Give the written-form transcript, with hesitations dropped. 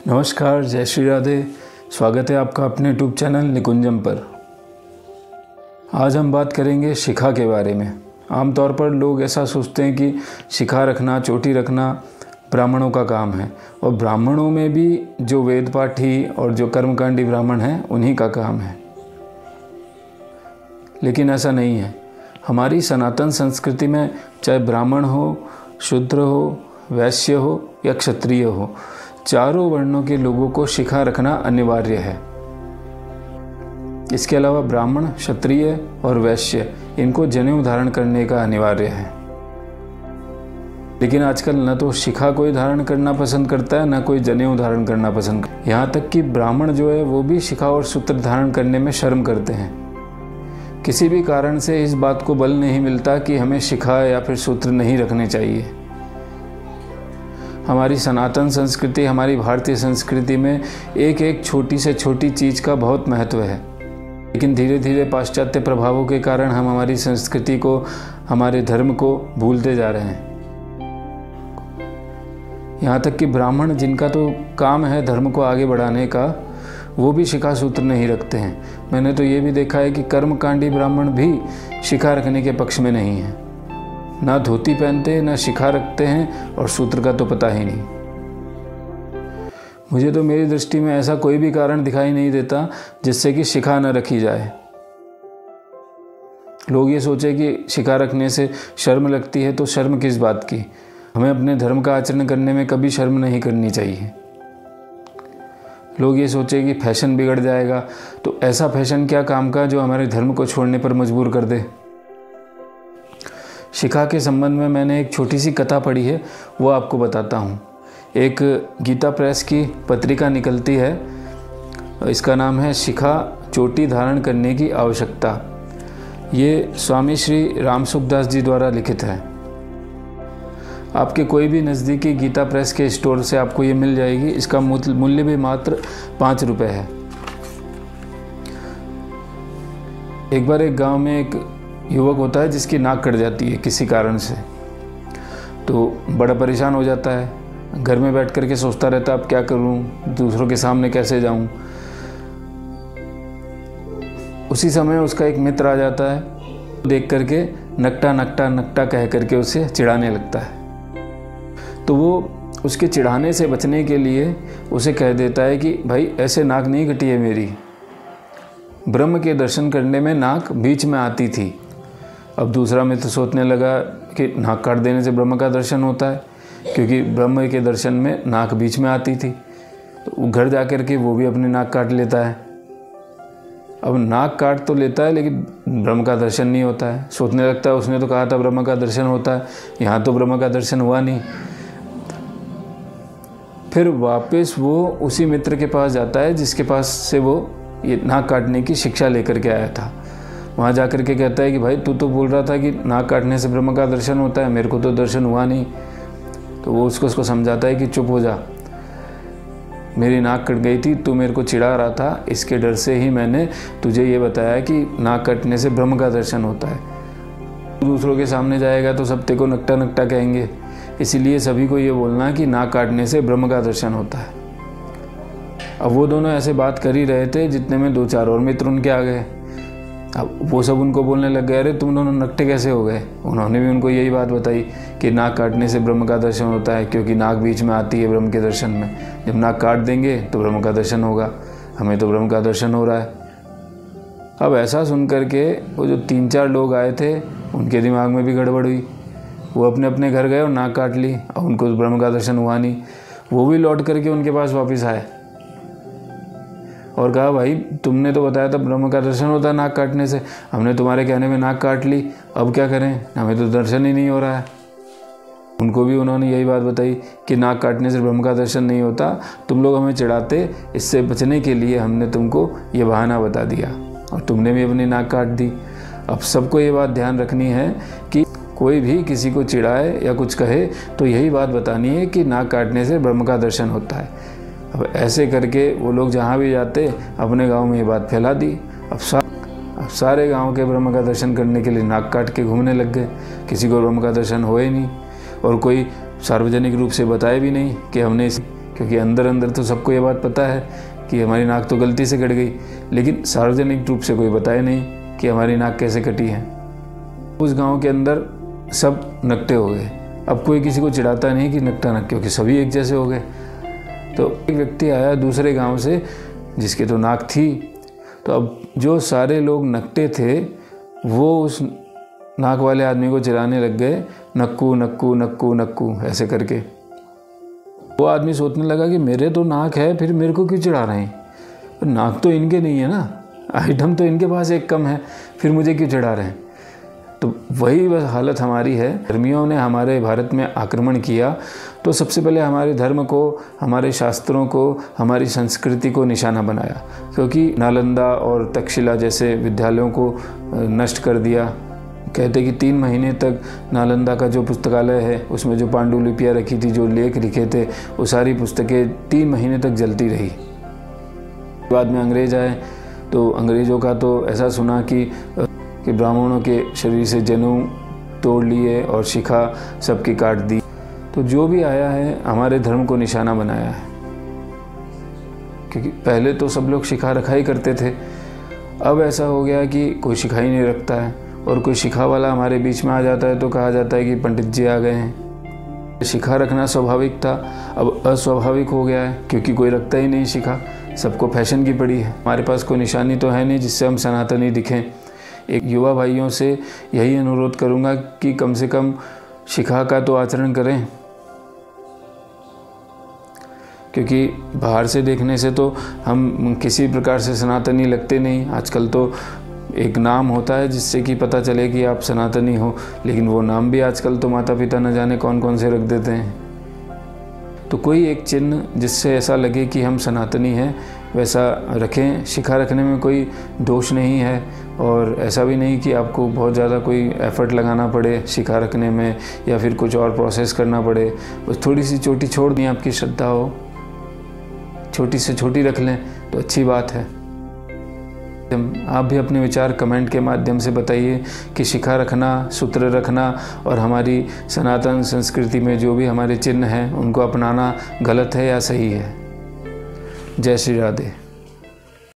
नमस्कार, जय श्री राधे। स्वागत है आपका अपने यूट्यूब चैनल निकुंजम पर। आज हम बात करेंगे शिखा के बारे में। आमतौर पर लोग ऐसा सोचते हैं कि शिखा रखना, चोटी रखना ब्राह्मणों का काम है, और ब्राह्मणों में भी जो वेद पाठी और जो कर्मकांडी ब्राह्मण हैं उन्हीं का काम है। लेकिन ऐसा नहीं है। हमारी सनातन संस्कृति में चाहे ब्राह्मण हो, शूद्र हो, वैश्य हो या क्षत्रिय हो, चारों वर्णों के लोगों को शिखा रखना अनिवार्य है। इसके अलावा ब्राह्मण, क्षत्रिय और वैश्य इनको जनेऊ धारण करने का अनिवार्य है। लेकिन आजकल न तो शिखा कोई धारण करना पसंद करता है, न कोई जनेऊ धारण करना पसंद करता है। यहाँ तक कि ब्राह्मण जो है वो भी शिखा और सूत्र धारण करने में शर्म करते हैं। किसी भी कारण से इस बात को बल नहीं मिलता कि हमें शिखा या फिर सूत्र नहीं रखने चाहिए। हमारी सनातन संस्कृति, हमारी भारतीय संस्कृति में एक एक छोटी से छोटी चीज़ का बहुत महत्व है। लेकिन धीरे धीरे पाश्चात्य प्रभावों के कारण हम हमारी संस्कृति को, हमारे धर्म को भूलते जा रहे हैं। यहाँ तक कि ब्राह्मण, जिनका तो काम है धर्म को आगे बढ़ाने का, वो भी शिखा सूत्र नहीं रखते हैं। मैंने तो ये भी देखा है कि कर्मकांडी ब्राह्मण भी शिखा रखने के पक्ष में नहीं है। ना धोती पहनते, ना शिखा रखते हैं, और सूत्र का तो पता ही नहीं। मुझे तो मेरी दृष्टि में ऐसा कोई भी कारण दिखाई नहीं देता जिससे कि शिखा न रखी जाए। लोग ये सोचे कि शिखा रखने से शर्म लगती है, तो शर्म किस बात की। हमें अपने धर्म का आचरण करने में कभी शर्म नहीं करनी चाहिए। लोग ये सोचे कि फैशन बिगड़ जाएगा, तो ऐसा फैशन क्या काम का जो हमारे धर्म को छोड़ने पर मजबूर कर दे। शिखा के संबंध में मैंने एक छोटी सी कथा पढ़ी है, वो आपको बताता हूँ। एक गीता प्रेस की पत्रिका निकलती है, इसका नाम है शिखा चोटी धारण करने की आवश्यकता। ये स्वामी श्री राम सुखदास जी द्वारा लिखित है। आपके कोई भी नज़दीकी गीता प्रेस के स्टोर से आपको ये मिल जाएगी। इसका मूल्य भी मात्र 5 रुपये है। एक बार एक गांव में एक युवक होता है जिसकी नाक कट जाती है किसी कारण से। तो बड़ा परेशान हो जाता है। घर में बैठ कर के सोचता रहता, अब क्या करूं, दूसरों के सामने कैसे जाऊं। उसी समय उसका एक मित्र आ जाता है, देख करके नकटा नकटा नकटा कह करके उसे चिढ़ाने लगता है। तो वो उसके चिढ़ाने से बचने के लिए उसे कह देता है कि भाई, ऐसे नाक नहीं कटी है मेरी। ब्रह्म के दर्शन करने में नाक बीच में आती थी। अब दूसरा मित्र सोचने लगा कि नाक काट देने से ब्रह्म का दर्शन होता है, क्योंकि ब्रह्म के दर्शन में नाक बीच में आती थी। तो घर जाकर के वो भी अपनी नाक काट लेता है। अब नाक काट तो लेता है, लेकिन ब्रह्म का दर्शन नहीं होता है। सोचने लगता है, उसने तो कहा था ब्रह्म का दर्शन होता है, यहाँ तो ब्रह्म का दर्शन हुआ नहीं। फिर वापस वो उसी मित्र के पास जाता है जिसके पास से वो ये नाक काटने की शिक्षा लेकर के आया था। वहाँ जाकर के कहता है कि भाई, तू तो बोल रहा था कि नाक काटने से ब्रह्म का दर्शन होता है, मेरे को तो दर्शन हुआ नहीं। तो वो उसको समझाता है कि चुप हो जा, मेरी नाक कट गई थी, तू मेरे को चिढ़ा रहा था, इसके डर से ही मैंने तुझे ये बताया कि नाक कटने से ब्रह्म का दर्शन होता है। दूसरों के सामने जाएगा तो सब तेरे को नकटा नकटा कहेंगे, इसीलिए सभी को ये बोलना कि नाक काटने से ब्रह्म का दर्शन होता है। अब वो दोनों ऐसे बात कर ही रहे थे, जितने में 2-4 और मित्र उनके आ गए। अब वो सब उनको बोलने लग गए, अरे तुम दोनों नकटे कैसे हो गए। उन्होंने भी उनको यही बात बताई कि नाक काटने से ब्रह्म का दर्शन होता है, क्योंकि नाक बीच में आती है ब्रह्म के दर्शन में। जब नाक काट देंगे तो ब्रह्म का दर्शन होगा, हमें तो ब्रह्म का दर्शन हो रहा है। अब ऐसा सुन करके वो जो 3-4 लोग आए थे, उनके दिमाग में भी गड़बड़ हुई। वो अपने अपने घर गए और नाक काट ली, और उनको ब्रह्म का दर्शन हुआ नहीं। वो भी लौट करके उनके पास वापस आए और कहा, भाई तुमने तो बताया था ब्रह्म का दर्शन होता है नाक काटने से, हमने तुम्हारे कहने में नाक काट ली, अब क्या करें, हमें तो दर्शन ही नहीं हो रहा है। उनको भी उन्होंने यही बात बताई कि नाक काटने से ब्रह्म का दर्शन नहीं होता, तुम लोग हमें चिढ़ाते, इससे बचने के लिए हमने तुमको ये बहाना बता दिया, और तुमने भी अपनी नाक काट दी। अब सबको ये बात ध्यान रखनी है कि कोई भी किसी को चिढ़ाए या कुछ कहे तो यही बात बतानी है कि नाक काटने से ब्रह्म का दर्शन होता है। अब ऐसे करके वो लोग जहाँ भी जाते अपने गांव में ये बात फैला दी। अब सारे गांव के ब्रह्म का दर्शन करने के लिए नाक काट के घूमने लग गए। किसी को ब्रह्म का दर्शन हुए नहीं, और कोई सार्वजनिक रूप से बताए भी नहीं कि हमने क्योंकि अंदर अंदर तो सबको ये बात पता है कि हमारी नाक तो गलती से कट गई, लेकिन सार्वजनिक रूप से कोई बताए नहीं कि हमारी नाक कैसे कटी है। उस गांव के अंदर सब नकटे हो गए। अब कोई किसी को चिढ़ाता नहीं कि नकटा नक, क्योंकि सभी एक जैसे हो गए। तो एक व्यक्ति आया दूसरे गांव से जिसकी तो नाक थी, तो अब जो सारे लोग नकटे थे वो उस नाक वाले आदमी को चिढ़ाने लग गए, नक्कू नक्कू नक्कू नक्कू ऐसे करके। वो आदमी सोचने लगा कि मेरे तो नाक है, फिर मेरे को क्यों चिढ़ा रहे हैं, नाक तो इनके नहीं है ना, आइटम तो इनके पास एक कम है, फिर मुझे क्यों चिढ़ा रहे हैं। तो वही बस हालत हमारी है। धर्मियों ने हमारे भारत में आक्रमण किया तो सबसे पहले हमारे धर्म को, हमारे शास्त्रों को, हमारी संस्कृति को निशाना बनाया, क्योंकि नालंदा और तक्षशिला जैसे विद्यालयों को नष्ट कर दिया। कहते कि 3 महीने तक नालंदा का जो पुस्तकालय है उसमें जो पांडुलिपियाँ रखी थी, जो लेख लिखे थे, वो सारी पुस्तकें 3 महीने तक जलती रही। बाद में अंग्रेज आए तो अंग्रेज़ों का तो ऐसा सुना कि ब्राह्मणों के शरीर से जनेऊ तोड़ लिए और शिखा सबकी काट दी। तो जो भी आया है हमारे धर्म को निशाना बनाया है, क्योंकि पहले तो सब लोग शिखा रखा ही करते थे। अब ऐसा हो गया कि कोई शिखा ही नहीं रखता है, और कोई शिखा वाला हमारे बीच में आ जाता है तो कहा जाता है कि पंडित जी आ गए हैं। शिखा रखना स्वाभाविक था, अब अस्वाभाविक हो गया है, क्योंकि कोई रखता ही नहीं शिखा, सबको फैशन की पड़ी है। हमारे पास कोई निशानी तो है नहीं जिससे हम सनातनी दिखें। एक युवा भाइयों से यही अनुरोध करूंगा कि कम से कम शिखा का तो आचरण करें, क्योंकि बाहर से देखने से तो हम किसी प्रकार से सनातनी लगते नहीं। आजकल तो एक नाम होता है जिससे कि पता चले कि आप सनातनी हो, लेकिन वो नाम भी आजकल तो माता पिता न जाने कौन कौन से रख देते हैं। तो कोई एक चिन्ह जिससे ऐसा लगे कि हम सनातनी हैं वैसा रखें। शिखा रखने में कोई दोष नहीं है, और ऐसा भी नहीं कि आपको बहुत ज़्यादा कोई एफर्ट लगाना पड़े शिखा रखने में, या फिर कुछ और प्रोसेस करना पड़े। बस थोड़ी सी चोटी छोड़ दें, आपकी श्रद्धा हो, छोटी से छोटी रख लें तो अच्छी बात है। आप भी अपने विचार कमेंट के माध्यम से बताइए कि शिखा रखना, सूत्र रखना और हमारी सनातन संस्कृति में जो भी हमारे चिन्ह हैं उनको अपनाना गलत है या सही है। जय श्री राधे।